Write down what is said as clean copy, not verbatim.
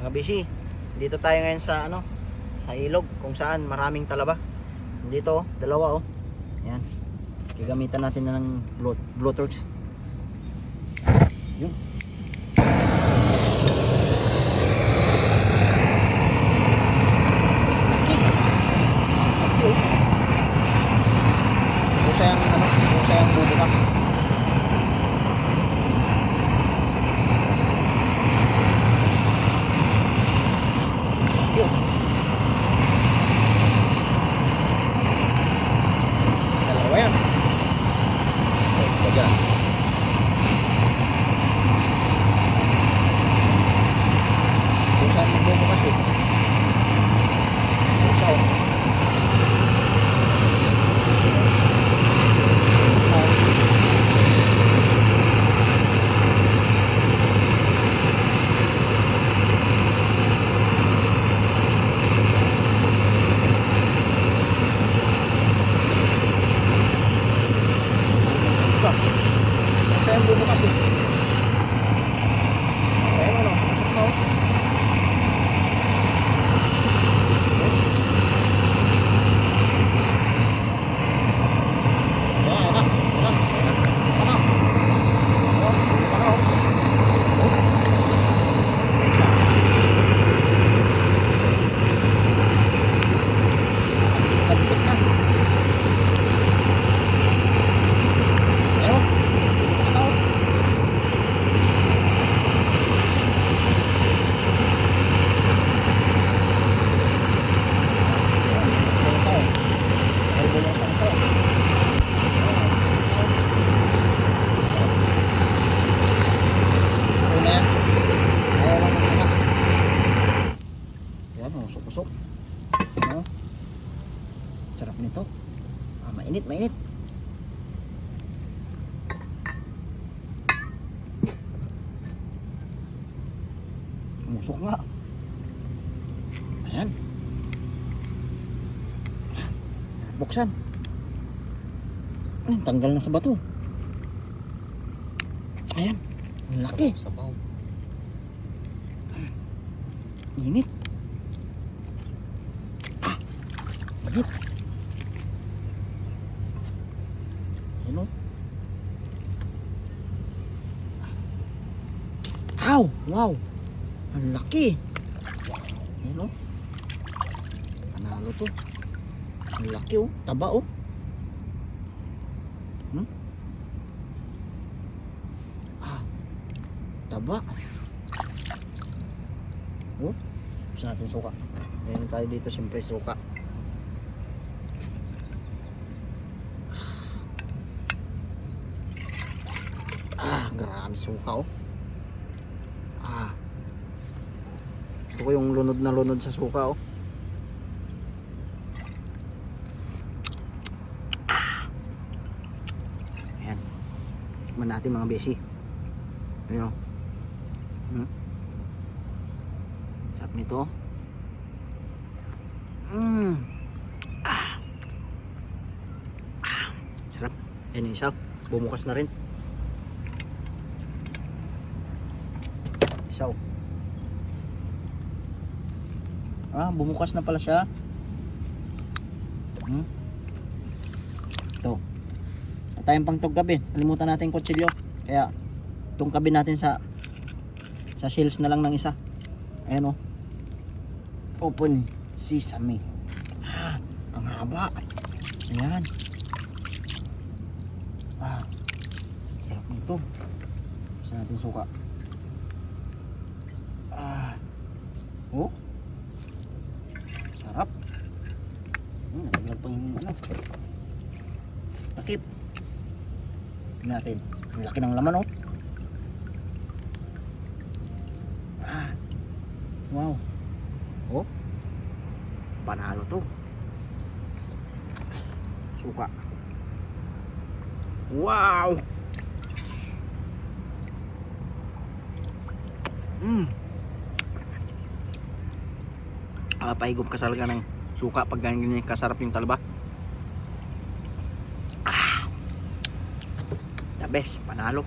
Mga bisi, dito tayo ngayon sa sa ilog kung saan maraming talaba. Dito, dalawa Yan. Gagamitan natin na ng blowtorch. Yun. Busa yung bubuka. Yun. Dalawa yan. So, ito dyan. Busa yung bubuka kasi. Busa saya yang bubukas kaya mo lang, susok na usok-usok. Sarap nito. Mainit. Usok nga. Ayan. Buksan. Tanggal na sa bato. Ayan. Ang laki. Sabaw. Init. Bagit. Ayan o. Ow! Wow! Ang laki. Ayan o. Panalo to. Ang laki o. Taba o. Taba. Gusto natin suka. Ngayon tayo dito siyempre suka. Grabe suka Gusto ko yung lunod na lunod sa suka Ayan. Tikman natin mga besi. Ayan sarap nito. Sarap. Ayan yung isa. Bumukas na rin. Isaw. Bumukas na pala siya. Ito. At tayong pang tuggabin. Nalimutan natin yung kutsilyo. Kaya tungkabin natin sa shells na lang ng isa. Ayan Open sesame. Ang haba. Ayan. Sarap nito. Gusto natin suka. Sarap. Nalaglag pang takip. Tignan natin. Ang laki ng laman wow. Panalo to. Suka. Wow. Pahigop ka talaga ng suka pag ganyan kasarap yung talaba. The best, panalo.